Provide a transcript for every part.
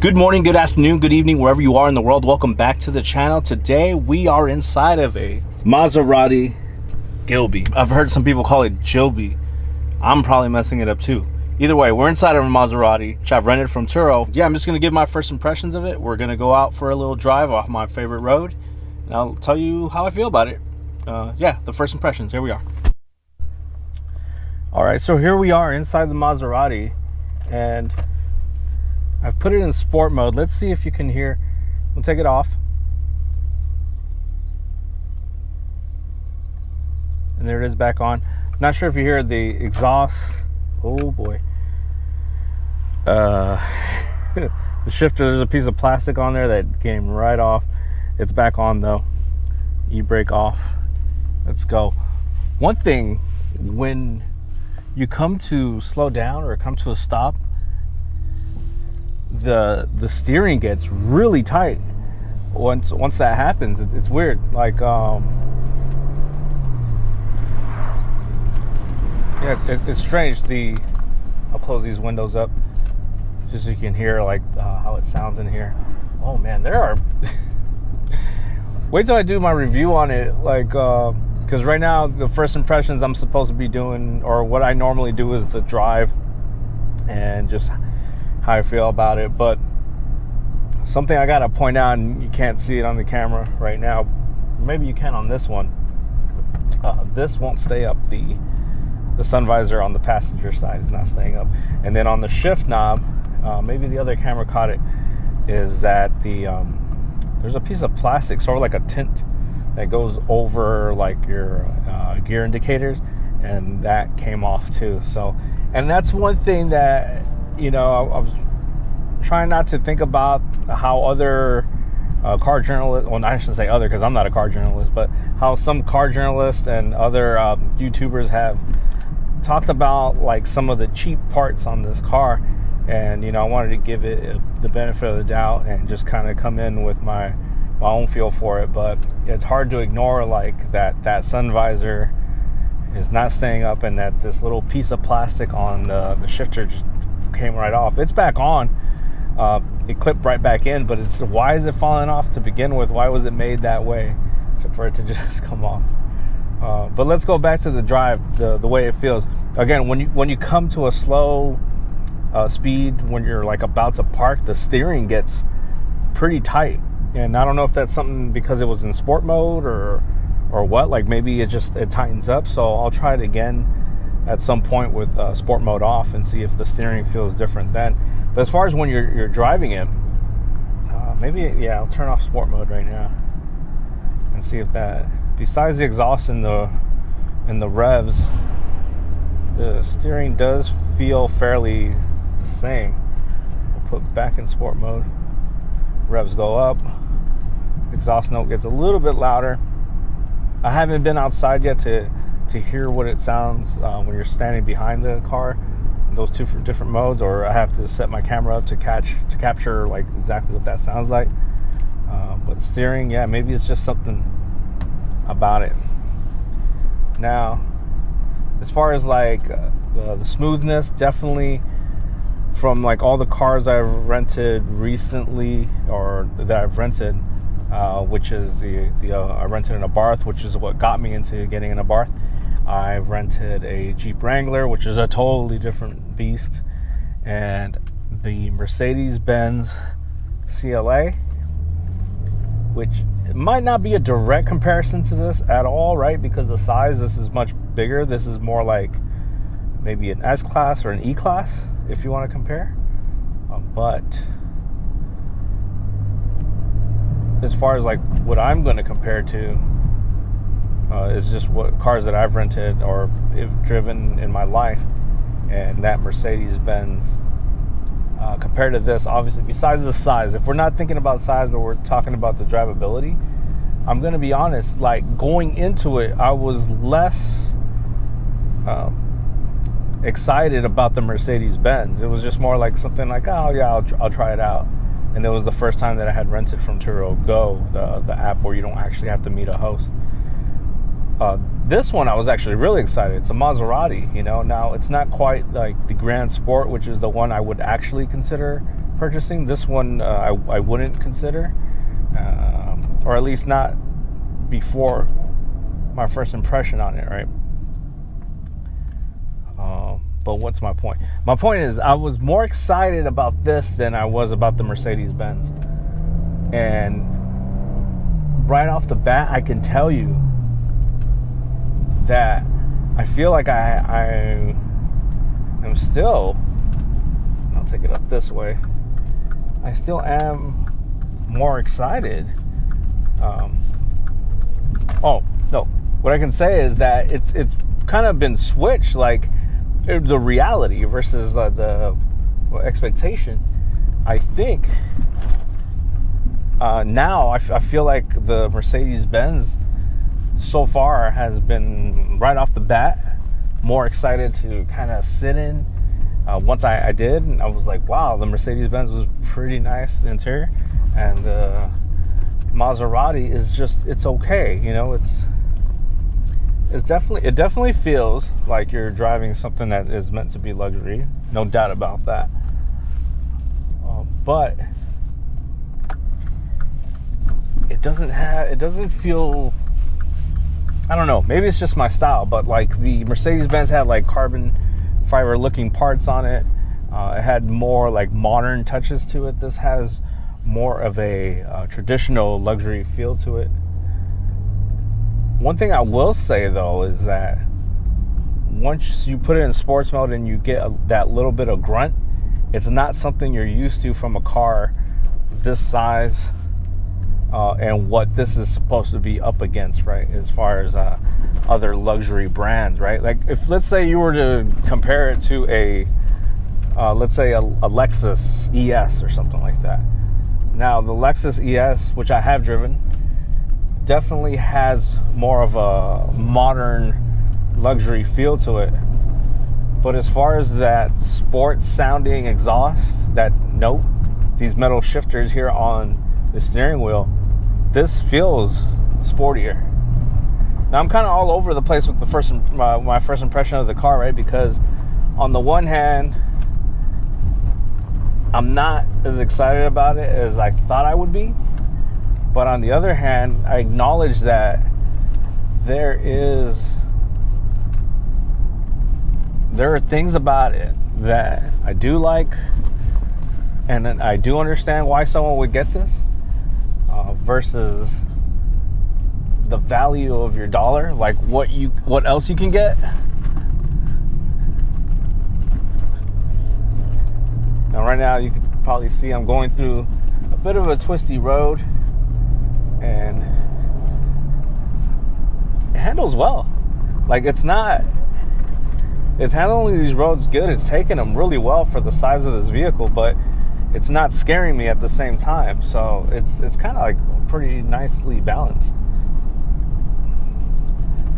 Good morning, good afternoon, good evening, wherever you are in the world. Welcome back to the channel. Today we are inside of a Maserati Ghibli. I've heard some people call it Ghibli. I'm probably messing it up too. Either way, we're inside of a Maserati, which I've rented from Turo. Yeah, I'm just gonna give my first impressions of it. We're gonna go out for a little drive off my favorite road, and I'll tell you how I feel about it. Yeah, the first impressions, here we are. All right, so here we are inside the Maserati, and I've put it in sport mode. Let's see if you can hear. We'll take it off. And there it is back on. Not sure if you hear the exhaust. Oh boy. The shifter, there's a piece of plastic on there that came right off. It's back on though. E-brake off. Let's go. One thing, when you come to slow down or come to a stop, the steering gets really tight. Once that happens, it's weird. Like yeah, it's strange. I'll close these windows up just so you can hear like how it sounds in here. Oh man, there are wait till I do my review on it, like because right now the first impressions I'm supposed to be doing, or what I normally do, is the drive and just how I feel about it. But something I gotta point out, and you can't see it on the camera right now, maybe you can on this one. This won't stay up. The sun visor on the passenger side is not staying up. And then on the shift knob, maybe the other camera caught it, is that there's a piece of plastic, sort of like a tint, that goes over like your gear indicators, and that came off too. So, and that's one thing that, you know, I was trying not to think about how other car journalists, well, I shouldn't say other because I'm not a car journalist, but how some car journalists and other YouTubers have talked about like some of the cheap parts on this car. And, you know, I wanted to give it the benefit of the doubt and just kind of come in with my own feel for it. But it's hard to ignore like that sun visor is not staying up, and that this little piece of plastic on the shifter just came right off. It's back on. It clipped right back in, but it's, why is it falling off to begin with? Why was it made that way for it to just come off? But let's go back to the drive, the way it feels. Again, when you come to a slow speed, when you're like about to park, the steering gets pretty tight. And I don't know if that's something because it was in sport mode or what. Like maybe it tightens up. So I'll try it again at some point with sport mode off and see if the steering feels different then. But as far as when you're driving it, maybe, yeah, I'll turn off sport mode right now and see if that, besides the exhaust and the revs, the steering does feel fairly the same. We'll put back in sport mode. Revs go up. Exhaust note gets a little bit louder. I haven't been outside yet to hear what it sounds when you're standing behind the car, those two different modes, or I have to set my camera up to capture like exactly what that sounds like. But steering, yeah, maybe it's just something about it. Now, as far as like the smoothness, definitely from like all the cars I've rented recently, or that I've rented, which is I rented an Abarth, which is what got me into getting an Abarth. I rented a Jeep Wrangler, which is a totally different beast, and the Mercedes-Benz CLA, which might not be a direct comparison to this at all, right? Because the size, this is much bigger. This is more like maybe an S-Class or an E-Class, if you want to compare. But as far as like what I'm going to compare to, is just what cars that I've rented or driven in my life, and that Mercedes-Benz compared to this, obviously, besides the size, if we're not thinking about size but we're talking about the drivability, I'm gonna be honest, like going into it, I was less excited about the Mercedes-Benz. It was just more like something like, oh yeah, I'll try it out. And it was the first time that I had rented from Turo Go, the app where you don't actually have to meet a host. This one I was actually really excited. It's a Maserati, you know. Now it's not quite like the Grand Sport, which is the one I would actually consider purchasing. This one I wouldn't consider, or at least not before my first impression on it, right? But what's my point? My point is I was more excited about this than I was about the Mercedes-Benz. And right off the bat, I can tell you that I feel like I am still, I'll take it up this way, I still am more excited. What I can say is that it's kind of been switched, like the reality versus the expectation. I think now I feel like the Mercedes-Benz so far has been, right off the bat, more excited to kind of sit in. Once I did, and I was like, wow, the Mercedes-Benz was pretty nice, the interior, and the Maserati is just, it's okay, you know. It definitely feels like you're driving something that is meant to be luxury, no doubt about that. But it doesn't feel, I don't know, maybe it's just my style, but like the Mercedes-Benz had like carbon fiber looking parts on it. It had more like modern touches to it. This has more of a traditional luxury feel to it. One thing I will say though is that once you put it in sports mode and you get that little bit of grunt, it's not something you're used to from a car this size and what this is supposed to be up against, right? As far as other luxury brands, right? Like if, let's say you were to compare it to let's say a Lexus ES or something like that. Now the Lexus ES, which I have driven, definitely has more of a modern luxury feel to it. But as far as that sports sounding exhaust, that note, these metal shifters here on the steering wheel, this feels sportier. Now I'm kind of all over the place with my first impression of the car, right? Because on the one hand, I'm not as excited about it as I thought I would be. But on the other hand, I acknowledge that there are things about it that I do like, and I do understand why someone would get this versus the value of your dollar, like what else you can get. Now right now you can probably see I'm going through a bit of a twisty road, and it handles well. Like it's handling these roads good. It's taking them really well for the size of this vehicle, but it's not scaring me at the same time. So it's kind of like pretty nicely balanced.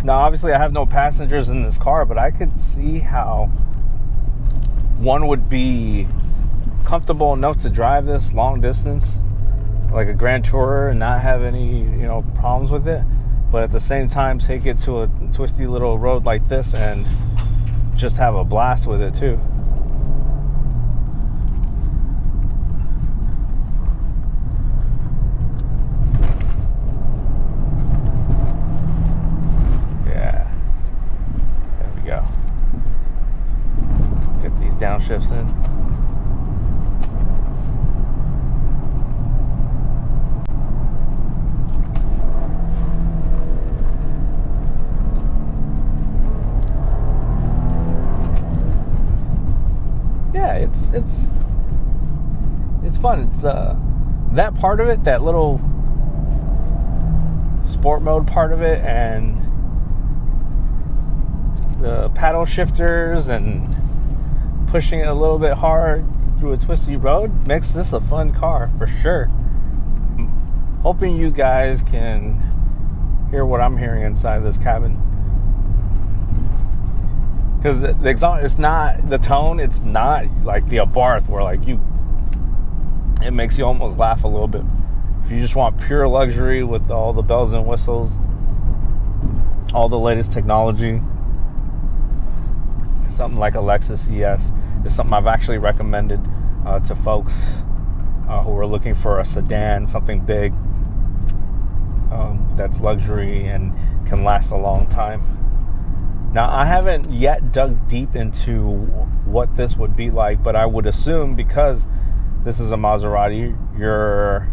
Now obviously I have no passengers in this car, but I could see how one would be comfortable enough to drive this long distance, like a Grand Tourer, and not have any, problems with it, but at the same time take it to a twisty little road like this and just have a blast with it too. Yeah, there we go. Get these downshifts in. It's fun. It's that part of it, that little sport mode part of it, and the paddle shifters and pushing it a little bit hard through a twisty road makes this a fun car for sure. I'm hoping you guys can hear what I'm hearing inside this cabin. Because the exhaust, it's not the tone. It's not like the Abarth where it makes you almost laugh a little bit. If you just want pure luxury with all the bells and whistles, all the latest technology, something like a Lexus ES is something I've actually recommended to folks who are looking for a sedan, something big, that's luxury and can last a long time. Now, I haven't yet dug deep into what this would be like, but I would assume because this is a Maserati, your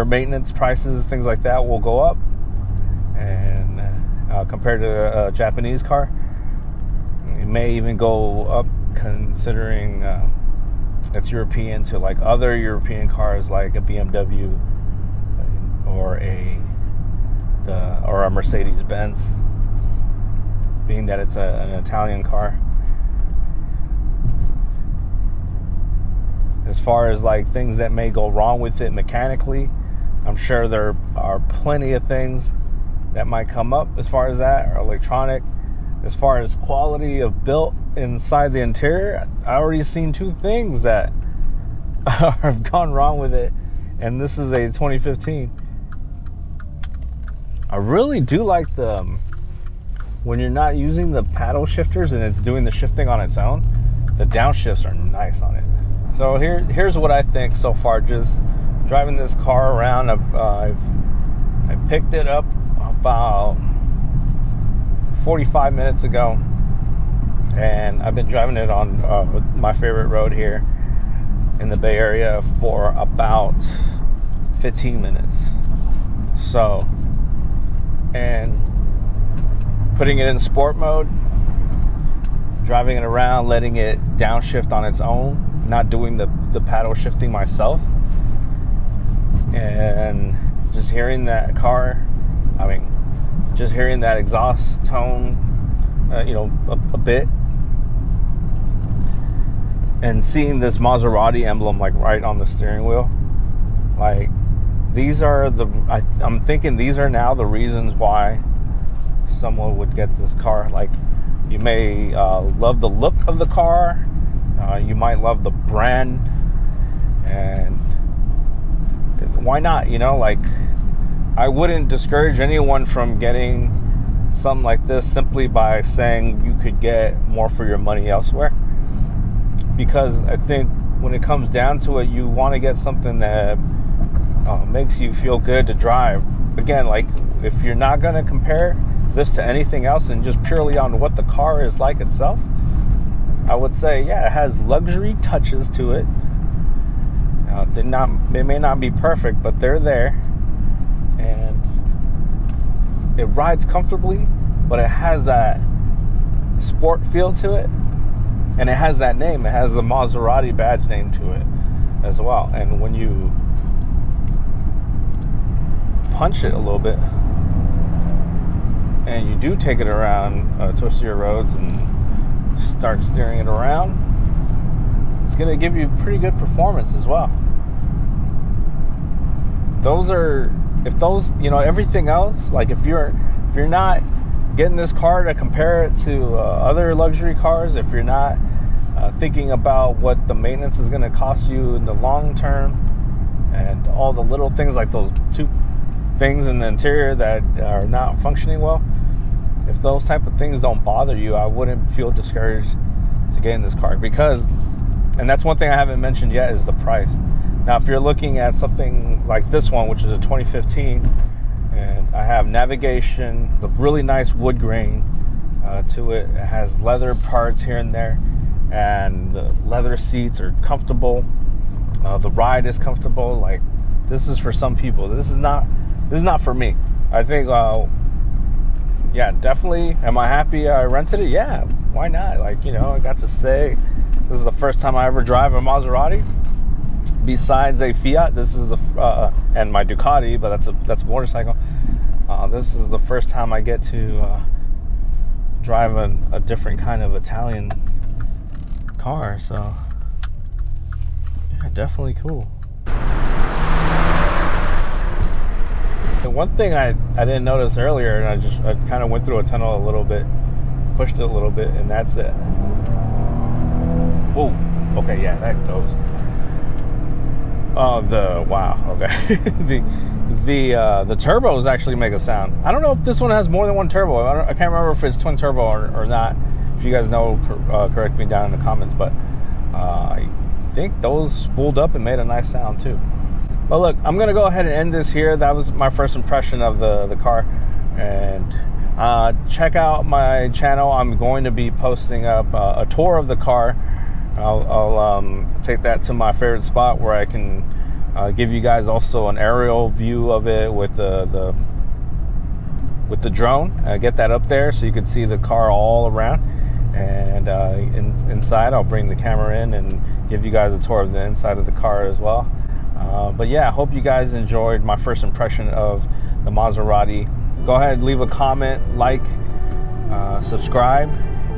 maintenance prices, things like that, will go up, and compared to a Japanese car, it may even go up, considering it's European, to like other European cars like a BMW or a Mercedes Benz, being that it's an Italian car. As far as like things that may go wrong with it mechanically, I'm sure there are plenty of things that might come up as far as that, or electronic. As far as quality of built inside the interior, I already seen 2 things that have gone wrong with it, and this is a 2015. I really do like when you're not using the paddle shifters and it's doing the shifting on its own, the downshifts are nice on it. So here's what I think so far, just driving this car around. I picked it up about 45 minutes ago, and I've been driving it on my favorite road here in the Bay Area for about 15 minutes. So, and putting it in sport mode, driving it around, letting it downshift on its own, not doing the paddle shifting myself, and just hearing that car, just hearing that exhaust tone, a bit, and seeing this Maserati emblem like right on the steering wheel, like these are I'm thinking these are now the reasons why someone would get this car. Like, you may love the look of the car, you might love the brand, and why not? Like, I wouldn't discourage anyone from getting something like this simply by saying you could get more for your money elsewhere, because I think when it comes down to it, you want to get something that makes you feel good to drive. Again, like, if you're not going to compare this to anything else and just purely on what the car is like itself, I would say, yeah, it has luxury touches to it. They may not be perfect, but they're there, and it rides comfortably, but it has that sport feel to it, and it has that name. It has the Maserati badge name to it as well. And when you punch it a little bit and you do take it around twistier roads and start steering it around, it's going to give you pretty good performance as well. Everything else, like if you're not getting this car to compare it to other luxury cars, if you're not thinking about what the maintenance is going to cost you in the long term, and all the little things like those 2 things in the interior that are not functioning well, if those type of things don't bother you, I wouldn't feel discouraged to get in this car. Because, and that's one thing I haven't mentioned yet, is the price. Now, if you're looking at something like this one, which is a 2015, and I have navigation, the really nice wood grain to it. It has leather parts here and there, and the leather seats are comfortable. The ride is comfortable. Like, this is for some people. This is not for me. I think, yeah, definitely. Am I happy I rented it? Yeah, why not? Like, I got to say, this is the first time I ever drive a Maserati. Besides a Fiat, this is and my Ducati, but that's a motorcycle. This is the first time I get to drive a different kind of Italian car. So, yeah, definitely cool. And one thing I didn't notice earlier, and I kind of went through a tunnel a little bit, pushed it a little bit, and that's it. Whoa. Okay, yeah, that goes. Wow. Okay. the turbos actually make a sound. I don't know if this one has more than one turbo. I can't remember if it's twin turbo or not. If you guys know, correct me down in the comments. But think those spooled up and made a nice sound too. But look, I'm gonna go ahead and end this here. That was my first impression of the car. And check out my channel. I'm going to be posting up a tour of the car. I'll take that to my favorite spot where I can give you guys also an aerial view of it with the drone. Get that up there so you can see the car all around. And inside, I'll bring the camera in and give you guys a tour of the inside of the car as well. But yeah, I hope you guys enjoyed my first impression of the Maserati. Go ahead, leave a comment, like, subscribe,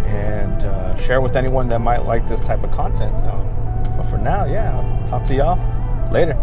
and share with anyone that might like this type of content. But for now, yeah, I'll talk to y'all later.